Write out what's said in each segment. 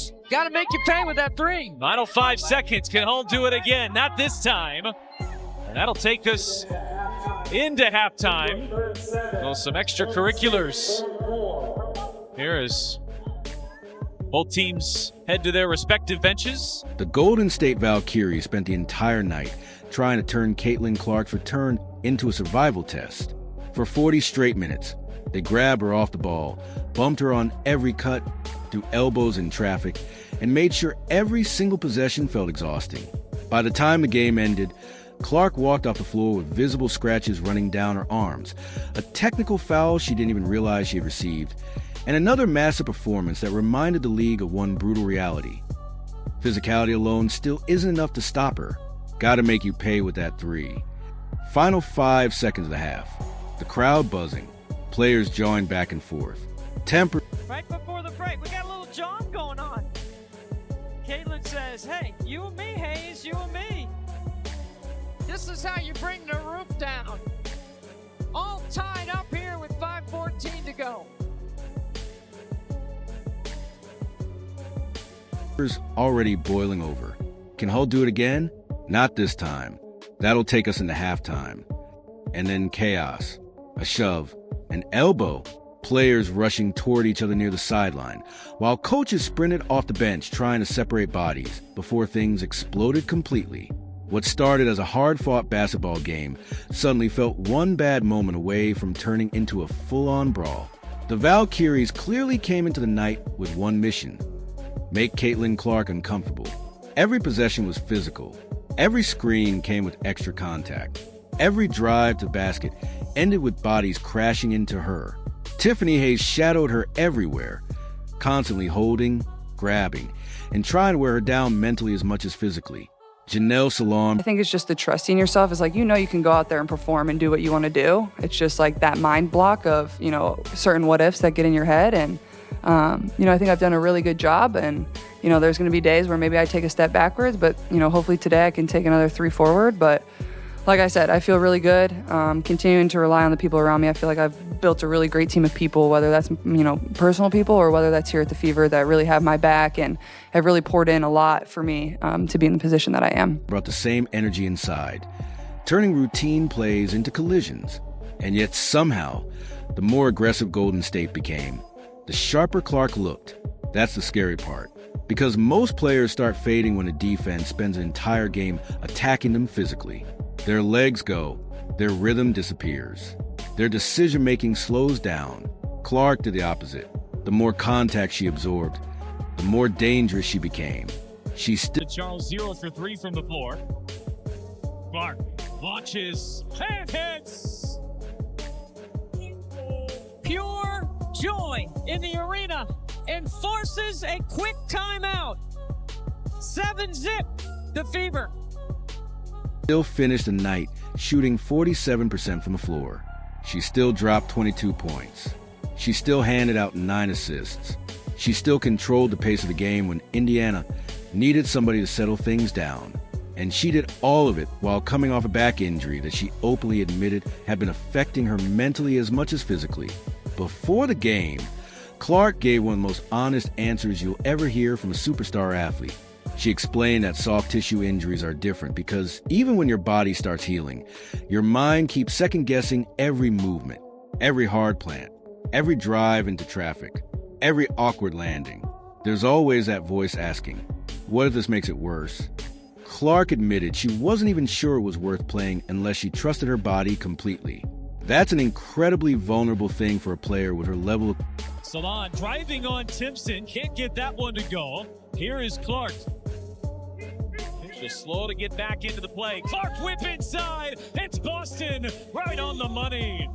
just got to make you pay with that three. Final 5 seconds. Can Hull do it again? Not this time. And that'll take us into halftime. Well, some extracurriculars. Here is both teams head to their respective benches. The Golden State Valkyries spent the entire night trying to turn Caitlin Clark's return into a survival test. For 40 straight minutes, they grabbed her off the ball, bumped her on every cut, threw elbows in traffic, and made sure every single possession felt exhausting. By the time the game ended, Clark walked off the floor with visible scratches running down her arms, a technical foul she didn't even realize she had received, and another massive performance that reminded the league of one brutal reality. Physicality alone still isn't enough to stop her. Gotta make you pay with that three. Final 5 seconds of the half. The crowd buzzing. Players jawing back and forth. Temper. Right before the break, we got a little jog going on. Caitlin says, hey, you and me, Hayes, you and me. This is how you bring the roof down. All tied up here with 5:14 to go. Already boiling over. Can Hull do it again? Not this time. That'll take us into halftime. And then chaos. A shove. An elbow. Players rushing toward each other near the sideline, while coaches sprinted off the bench trying to separate bodies before things exploded completely. What started as a hard-fought basketball game suddenly felt one bad moment away from turning into a full-on brawl. The Valkyries clearly came into the night with one mission: make Caitlin Clark uncomfortable. Every possession was physical. Every screen came with extra contact. Every drive to basket ended with bodies crashing into her. Tiffany Hayes shadowed her everywhere, constantly holding, grabbing, and trying to wear her down mentally as much as physically. Janelle Salam. I think it's just the trusting yourself. It's like, you can go out there and perform and do what you want to do. It's just like that mind block of, certain what ifs that get in your head. And, I think I've done a really good job. And, there's going to be days where maybe I take a step backwards, but, hopefully today I can take another 3 forward. But like I said, I feel really good. Continuing to rely on the people around me. I feel like I've built a really great team of people, whether that's, personal people or whether that's here at the Fever, that really have my back and have really poured in a lot for me to be in the position that I am. Brought the same energy inside, turning routine plays into collisions. And yet somehow, the more aggressive Golden State became, the sharper Clark looked. That's the scary part. Because most players start fading when a defense spends an entire game attacking them physically. Their legs go, their rhythm disappears. Their decision-making slows down. Clark did the opposite. The more contact she absorbed, the more dangerous she became. She still... Charles 0 for 3 from the floor. Clark launches and hits. Pure joy in the arena and forces a quick timeout. 7-zip, the Fever. Still finished the night shooting 47% from the floor. She still dropped 22 points. She still handed out 9 assists. She still controlled the pace of the game when Indiana needed somebody to settle things down. And she did all of it while coming off a back injury that she openly admitted had been affecting her mentally as much as physically. Before the game, Clark gave one of the most honest answers you'll ever hear from a superstar athlete. She explained that soft tissue injuries are different because even when your body starts healing, your mind keeps second-guessing every movement, every hard plant, every drive into traffic, every awkward landing. There's always that voice asking, what if this makes it worse? Clark admitted she wasn't even sure it was worth playing unless she trusted her body completely. That's an incredibly vulnerable thing for a player with her level of... Salon driving on Timpson, can't get that one to go. Here is Clark. Just slow to get back into the play. Clark whip inside. It's Boston right on the money.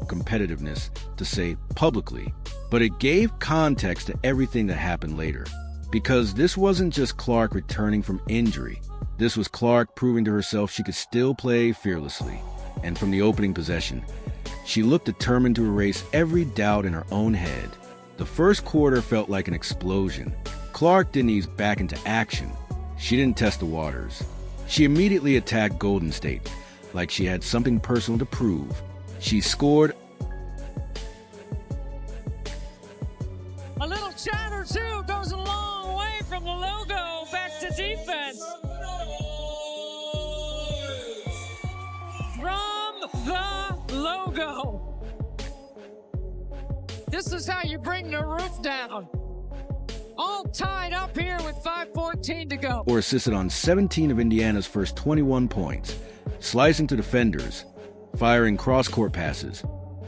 Competitiveness to say publicly, but it gave context to everything that happened later. Because this wasn't just Clark returning from injury. This was Clark proving to herself she could still play fearlessly. And from the opening possession, she looked determined to erase every doubt in her own head. The first quarter felt like an explosion. Clark didn't ease back into action. She didn't test the waters. She immediately attacked Golden State, like she had something personal to prove. She scored. A little chatter, too, goes a long way. This is how you bring the roof down. All tied up here with 5:14 to go. Or assisted on 17 of Indiana's first 21 points, slicing to defenders, firing cross-court passes,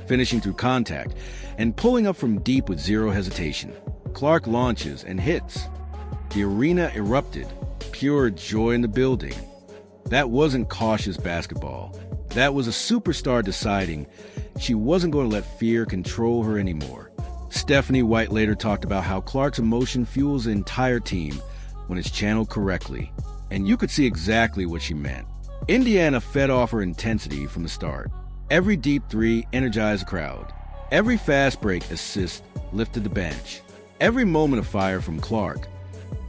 finishing through contact, and pulling up from deep with zero hesitation. Clark launches and hits. The arena erupted. Pure joy in the building. That wasn't cautious basketball. That was a superstar deciding she wasn't going to let fear control her anymore. Stephanie White later talked about how Clark's emotion fuels the entire team when it's channeled correctly, and you could see exactly what she meant. Indiana fed off her intensity from the start. Every deep three energized the crowd. Every fast break assist lifted the bench. Every moment of fire from Clark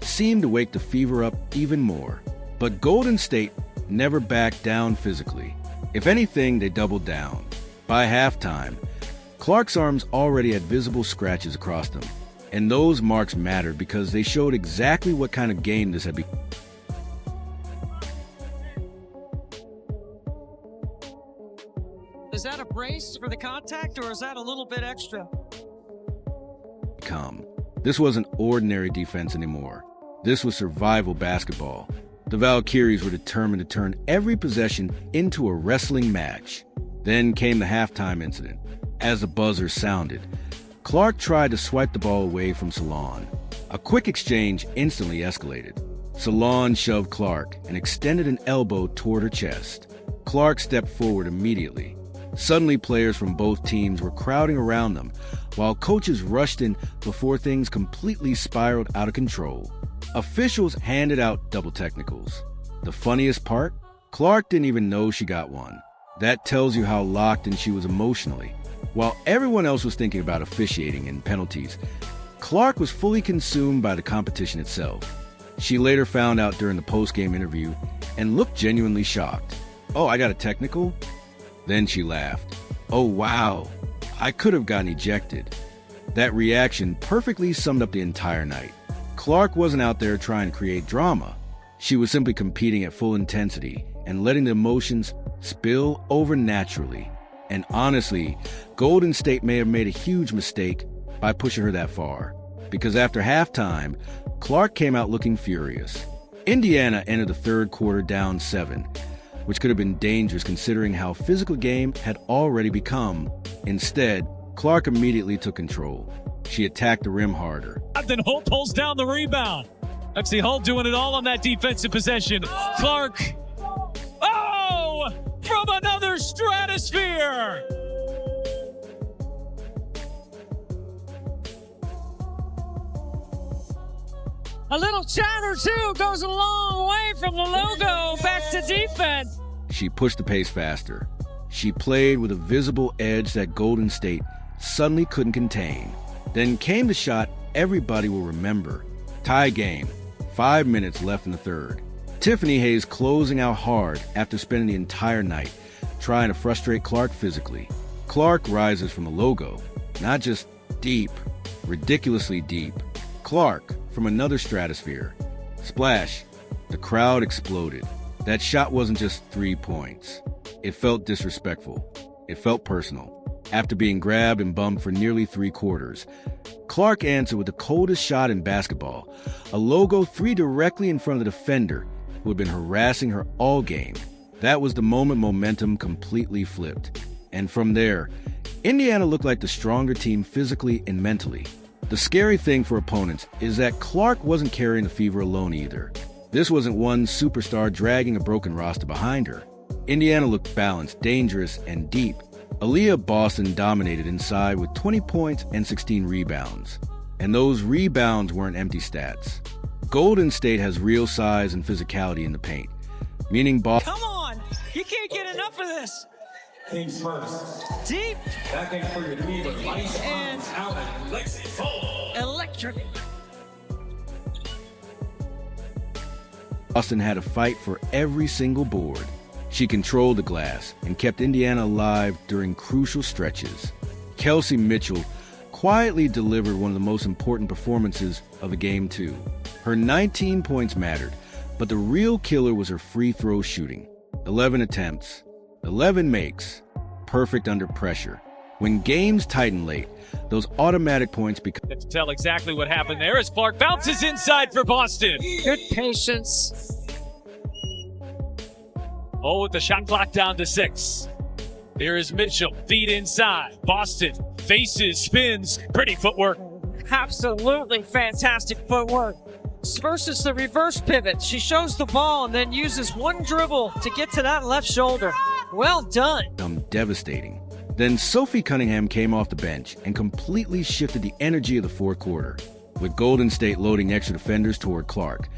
seemed to wake the fever up even more. But Golden State never backed down physically. If anything, they doubled down. By halftime, Clark's arms already had visible scratches across them, and those marks mattered because they showed exactly what kind of game this had become. Is that a brace for the contact, or is that a little bit extra? This wasn't ordinary defense anymore. This was survival basketball. The Valkyries were determined to turn every possession into a wrestling match. Then came the halftime incident. As the buzzer sounded, Clark tried to swipe the ball away from Salon. A quick exchange instantly escalated. Salon shoved Clark and extended an elbow toward her chest. Clark stepped forward immediately. Suddenly, players from both teams were crowding around them, while coaches rushed in before things completely spiraled out of control. Officials handed out double technicals. The funniest part? Clark didn't even know she got one. That tells you how locked in she was emotionally. While everyone else was thinking about officiating and penalties, Clark was fully consumed by the competition itself. She later found out during the post-game interview and looked genuinely shocked. "Oh, I got a technical?" Then she laughed. "Oh, wow. I could have gotten ejected." That reaction perfectly summed up the entire night. Clark wasn't out there trying to create drama. She was simply competing at full intensity and letting the emotions spill over naturally. And honestly, Golden State may have made a huge mistake by pushing her that far, because after halftime, Clark came out looking furious. Indiana entered the third quarter down 7, which could have been dangerous considering how physical the game had already become. Instead, Clark immediately took control. She attacked the rim harder. Then Holt pulls down the rebound. Let's see Holt doing it all on that defensive possession. Clark. Oh! From another stratosphere! A little chatter, too, goes a long way from the logo back to defense. She pushed the pace faster. She played with a visible edge that Golden State suddenly couldn't contain. Then came the shot everybody will remember. Tie game, 5 minutes left in the third. Tiffany Hayes closing out hard after spending the entire night trying to frustrate Clark physically. Clark rises from the logo, not just deep, ridiculously deep. Clark from another stratosphere. Splash. The crowd exploded. That shot wasn't just 3 points. It felt disrespectful. It felt personal. After being grabbed and bumped for nearly 3 quarters, Clark answered with the coldest shot in basketball, a logo 3 directly in front of the defender who had been harassing her all game. That was the moment momentum completely flipped. And from there, Indiana looked like the stronger team physically and mentally. The scary thing for opponents is that Clark wasn't carrying the fever alone either. This wasn't one superstar dragging a broken roster behind her. Indiana looked balanced, dangerous, and deep. Aaliyah Boston dominated inside with 20 points and 16 rebounds. And those rebounds weren't empty stats. Golden State has real size and physicality in the paint, meaning Boston... Come on! You can't get enough of this! Teams first. Deep Backing for your team, but lights and out. electric. Boston had a fight for every single board. She controlled the glass and kept Indiana alive during crucial stretches. Kelsey Mitchell quietly delivered one of the most important performances of the game, too. Her 19 points mattered, but the real killer was her free throw shooting. 11 attempts, 11 makes, perfect under pressure. When games tighten late, those automatic points become... To tell exactly what happened there as Clark bounces inside for Boston. Good patience. Oh, with the shot clock down to 6. Here is Mitchell, feet inside. Boston faces, spins, pretty footwork. Absolutely fantastic footwork. Versus the reverse pivot. She shows the ball and then uses one dribble to get to that left shoulder. Well done. Devastating. Then Sophie Cunningham came off the bench and completely shifted the energy of the fourth quarter. With Golden State loading extra defenders toward Clark,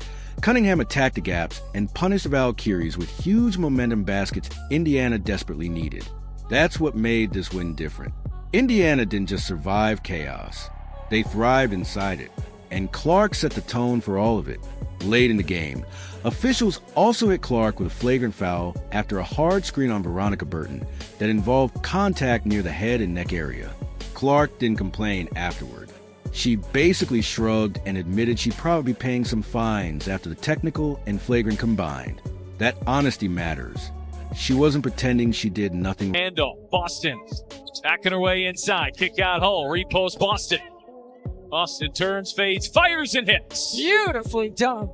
Cunningham attacked the gaps and punished the Valkyries with huge momentum baskets Indiana desperately needed. That's what made this win different. Indiana didn't just survive chaos. They thrived inside it, and Clark set the tone for all of it. Late in the game, officials also hit Clark with a flagrant foul after a hard screen on Veronica Burton that involved contact near the head and neck area. Clark didn't complain afterward. She basically shrugged and admitted she'd probably be paying some fines after the technical and flagrant combined. That honesty matters. She wasn't pretending she did nothing. Handoff, Boston attacking her way inside, kick out hole, repost Boston. Boston turns, fades, fires, and hits. Beautifully done.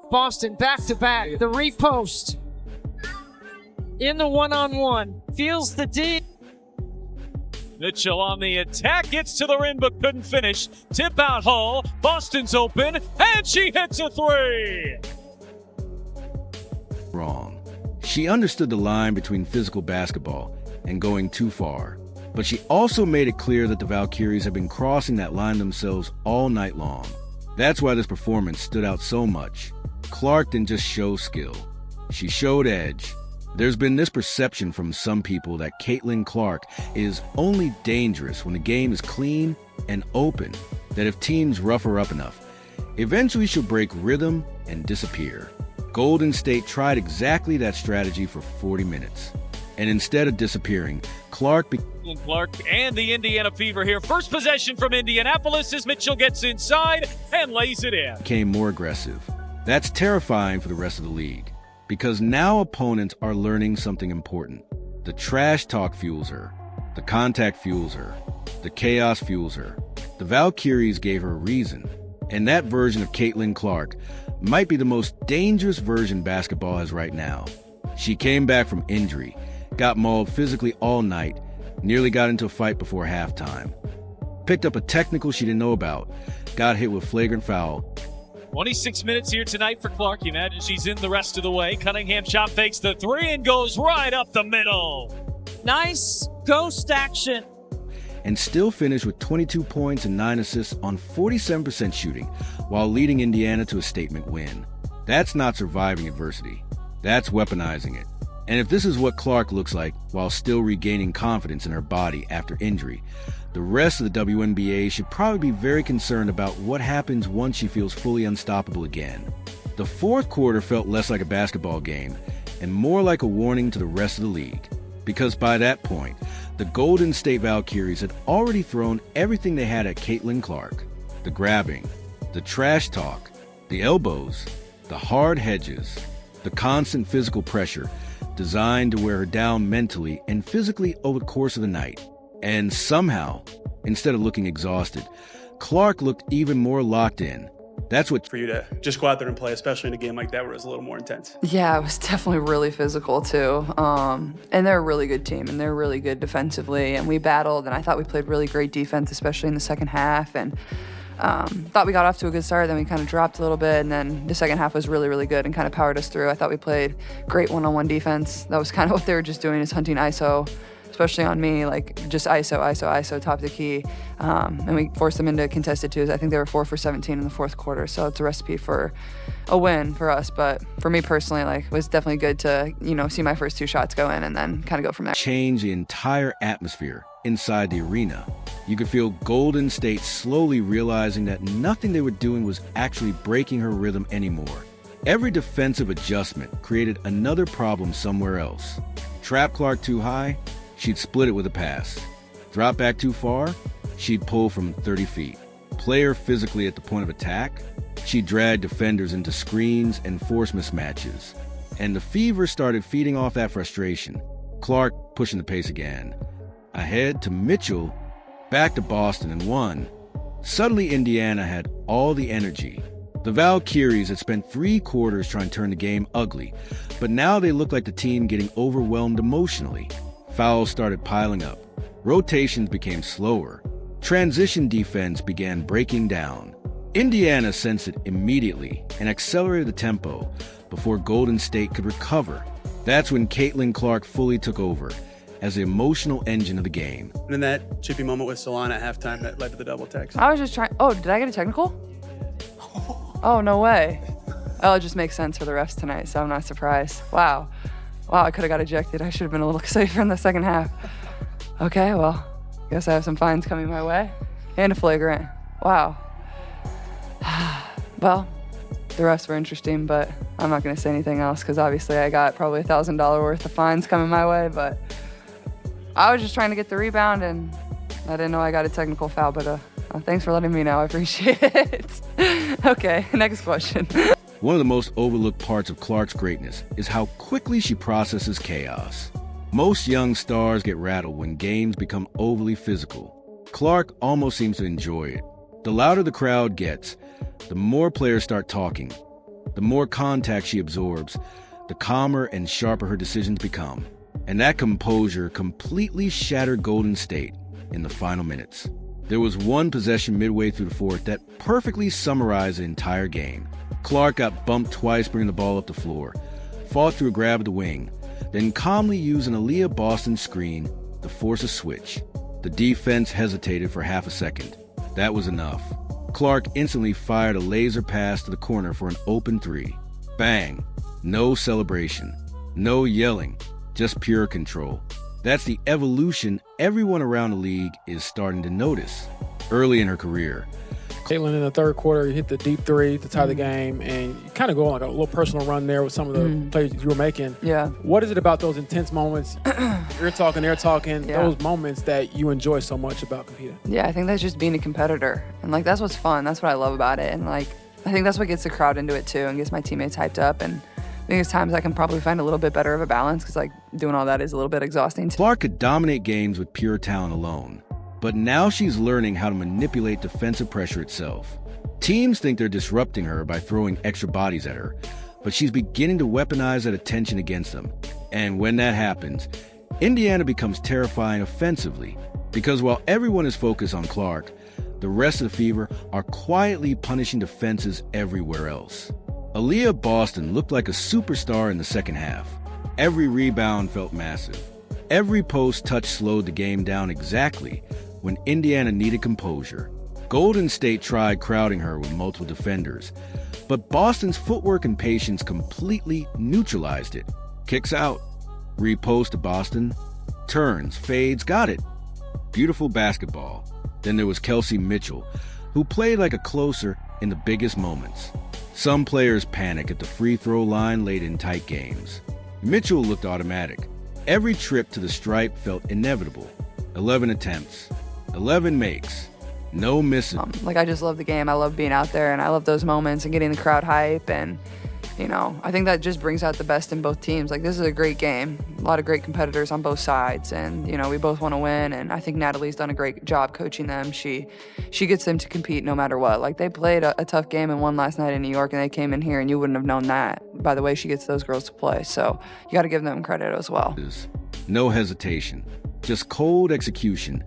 Boston back to back. The repost. In the one-on-one. Feels the D. Mitchell on the attack, gets to the rim but couldn't finish. Tip out hole, Boston's open, and she hits a 3. Wrong. She understood the line between physical basketball and going too far. But she also made it clear that the Valkyries had been crossing that line themselves all night long. That's why this performance stood out so much. Clark didn't just show skill. She showed edge. There's been this perception from some people that Caitlin Clark is only dangerous when the game is clean and open, that if teams rough her up enough, eventually she'll break rhythm and disappear. Golden State tried exactly that strategy for 40 minutes. And instead of disappearing, Clark and the Indiana Fever here. First possession from Indianapolis as Mitchell gets inside and lays it in. Became more aggressive. That's terrifying for the rest of the league, because now opponents are learning something important. The trash talk fuels her. The contact fuels her. The chaos fuels her. The Valkyries gave her a reason. And that version of Caitlin Clark might be the most dangerous version basketball has right now. She came back from injury, got mauled physically all night, nearly got into a fight before halftime. Picked up a technical she didn't know about, got hit with flagrant foul. 26 minutes here tonight for Clark. You imagine she's in the rest of the way. Cunningham shot fakes the 3 and goes right up the middle. Nice ghost action. And still finished with 22 points and 9 assists on 47% shooting, while leading Indiana to a statement win. That's not surviving adversity. That's weaponizing it. And if this is what Clark looks like while still regaining confidence in her body after injury, the rest of the WNBA should probably be very concerned about what happens once she feels fully unstoppable again. The fourth quarter felt less like a basketball game and more like a warning to the rest of the league, because by that point, the Golden State Valkyries had already thrown everything they had at Caitlin Clark. The grabbing, the trash talk, the elbows, the hard hedges, the constant physical pressure designed to wear her down mentally and physically over the course of the night. And somehow, instead of looking exhausted, Clark looked even more locked in. That's what... For you to just go out there and play, especially in a game like that where it's a little more intense. Yeah, it was definitely really physical too. And they're a really good team, and they're really good defensively. And we battled, and I thought we played really great defense, especially in the second half. And thought we got off to a good start, then we kind of dropped a little bit, and then the second half was really, really good and kind of powered us through. I thought we played great one-on-one defense. That was kind of what they were just doing, is hunting ISO, especially on me, like just ISO, top of the key. And we forced them into contested twos. I think they were 4 for 17 in the fourth quarter, so it's a recipe for a win for us. But for me personally, like, it was definitely good to, see my first 2 shots go in and then kind of go from there. Change the entire atmosphere inside the arena. You could feel Golden State slowly realizing that nothing they were doing was actually breaking her rhythm anymore. Every defensive adjustment created another problem somewhere else. Trap Clark too high, she'd split it with a pass. Drop back too far, she'd pull from 30 feet. Play her physically at the point of attack, she'd drag defenders into screens and force mismatches. And the Fever started feeding off that frustration. Clark pushing the pace again. ahead to Mitchell, back to Boston and won. Suddenly, Indiana had all the energy. The Valkyries had spent 3 quarters trying to turn the game ugly, but now they looked like the team getting overwhelmed emotionally. Fouls started piling up. Rotations became slower. Transition defense began breaking down. Indiana sensed it immediately and accelerated the tempo before Golden State could recover. That's when Caitlin Clark fully took over as the emotional engine of the game. And in that chippy moment with Solana at halftime that led to the double text. I was just trying. Oh, did I get a technical? Oh, no way. Oh, it just makes sense for the refs tonight, so I'm not surprised. Wow. Wow, I could have got ejected. I should have been a little safer in the second half. Okay, well, guess I have some fines coming my way. And a flagrant. Wow. Well, the refs were interesting, but I'm not going to say anything else because obviously I got probably $1,000 worth of fines coming my way, but I was just trying to get the rebound and I didn't know I got a technical foul, but thanks for letting me know. I appreciate it. Okay, next question. One of the most overlooked parts of Clark's greatness is how quickly she processes chaos. Most young stars get rattled when games become overly physical. Clark almost seems to enjoy it. The louder the crowd gets, the more players start talking. The more contact she absorbs, the calmer and sharper her decisions become. And that composure completely shattered Golden State in the final minutes. There was one possession midway through the fourth that perfectly summarized the entire game. Clark got bumped twice bringing the ball up the floor, fought through a grab at the wing, then calmly used an Aaliyah Boston screen to force a switch. The defense hesitated for half a second. That was enough. Clark instantly fired a laser pass to the corner for an open 3. Bang! No celebration, no yelling, just pure control. That's the evolution everyone around the league is starting to notice. Early in her career, Caitlin in the third quarter hit the deep 3 to tie the game, and you kind of go on like a little personal run there with some of the plays you were making. Yeah. What is it about those intense moments? You're talking, they're talking, Yeah. those moments that you enjoy so much about competing? Yeah, I think that's just being a competitor. And, like, that's what's fun. That's what I love about it. And, like, I think that's what gets the crowd into it, too, and gets my teammates hyped up. And I think there's times I can probably find a little bit better of a balance because, like, doing all that is a little bit exhausting. Clark could dominate games with pure talent alone. But now she's learning how to manipulate defensive pressure itself. Teams think they're disrupting her by throwing extra bodies at her, but she's beginning to weaponize that attention against them. And when that happens, Indiana becomes terrifying offensively, because while everyone is focused on Clark, the rest of the Fever are quietly punishing defenses everywhere else. Aaliyah Boston looked like a superstar in the second half. Every rebound felt massive. Every post touch slowed the game down exactly when Indiana needed composure. Golden State tried crowding her with multiple defenders, but Boston's footwork and patience completely neutralized it. Kicks out, repost to Boston, turns, fades, got it. Beautiful basketball. Then there was Kelsey Mitchell, who played like a closer in the biggest moments. Some players panic at the free throw line late in tight games. Mitchell looked automatic. Every trip to the stripe felt inevitable. 11 attempts, 11 makes, no misses. Like, I just love the game. I love being out there, and I love those moments and getting the crowd hype. And, you know, I think that just brings out the best in both teams. Like, this is a great game. A lot of great competitors on both sides. And, you know, we both want to win. And I think Natalie's done a great job coaching them. She gets them to compete no matter what. Like, they played a tough game and won last night in New York, and they came in here, and you wouldn't have known that by the way she gets those girls to play. So you got to give them credit as well. No hesitation, just cold execution,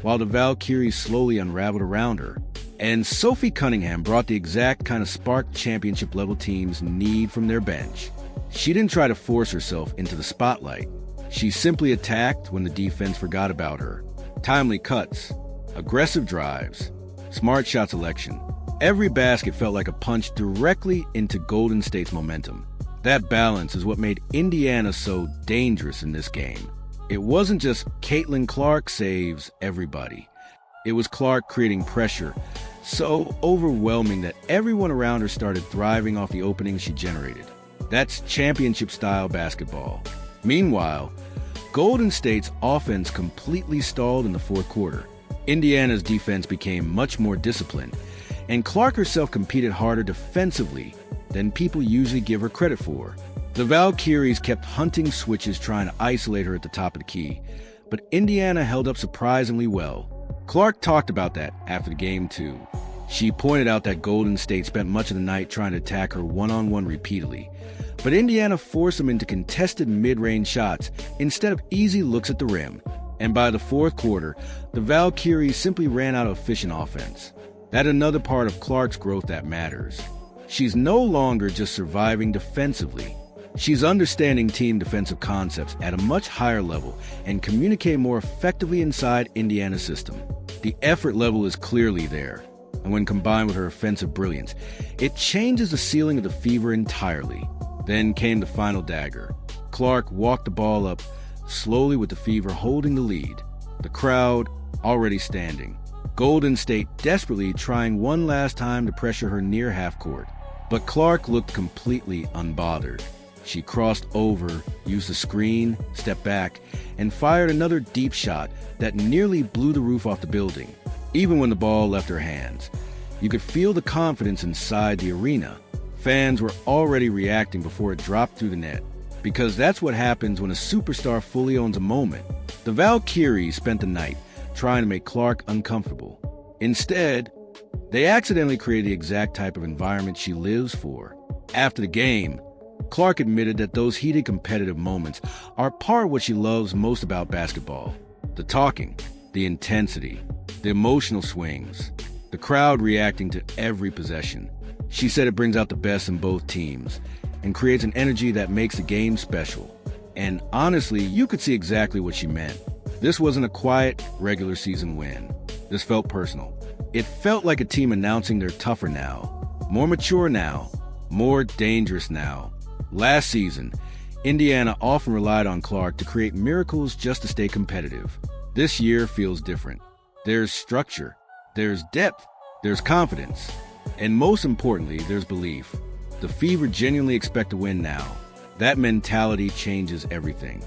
while the Valkyries slowly unraveled around her. And Sophie Cunningham brought the exact kind of spark championship-level teams need from their bench. She didn't try to force herself into the spotlight. She simply attacked when the defense forgot about her. Timely cuts, aggressive drives, smart shot selection. Every basket felt like a punch directly into Golden State's momentum. That balance is what made Indiana so dangerous in this game. It wasn't just Caitlin Clark saves everybody. It was Clark creating pressure so overwhelming that everyone around her started thriving off the openings she generated. That's championship-style basketball. Meanwhile, Golden State's offense completely stalled in the fourth quarter. Indiana's defense became much more disciplined, and Clark herself competed harder defensively than people usually give her credit for. The Valkyries kept hunting switches trying to isolate her at the top of the key, but Indiana held up surprisingly well. Clark talked about that after the game, too. She pointed out that Golden State spent much of the night trying to attack her one-on-one repeatedly, but Indiana forced them into contested mid-range shots instead of easy looks at the rim. And by the fourth quarter, the Valkyries simply ran out of efficient offense. That's another part of Clark's growth that matters. She's no longer just surviving defensively. She's understanding team defensive concepts at a much higher level and communicating more effectively inside Indiana's system. The effort level is clearly there, and when combined with her offensive brilliance, it changes the ceiling of the Fever entirely. Then came the final dagger. Clark walked the ball up slowly with the Fever holding the lead, the crowd already standing. Golden State desperately trying one last time to pressure her near half court, but Clark looked completely unbothered. She crossed over, used the screen, stepped back, and fired another deep shot that nearly blew the roof off the building. Even when the ball left her hands, you could feel the confidence inside the arena. Fans were already reacting before it dropped through the net, because that's what happens when a superstar fully owns a moment. The Valkyries spent the night trying to make Clark uncomfortable. Instead, they accidentally created the exact type of environment she lives for. After the game, Clark admitted that those heated competitive moments are part of what she loves most about basketball. The talking, the intensity, the emotional swings, the crowd reacting to every possession. She said it brings out the best in both teams and creates an energy that makes the game special. And honestly, you could see exactly what she meant. This wasn't a quiet, regular season win. This felt personal. It felt like a team announcing they're tougher now, more mature now, more dangerous now. Last season, Indiana often relied on Clark to create miracles just to stay competitive. This year feels different. There's structure, there's depth, there's confidence, and most importantly, there's belief. The Fever genuinely expect to win now. That mentality changes everything.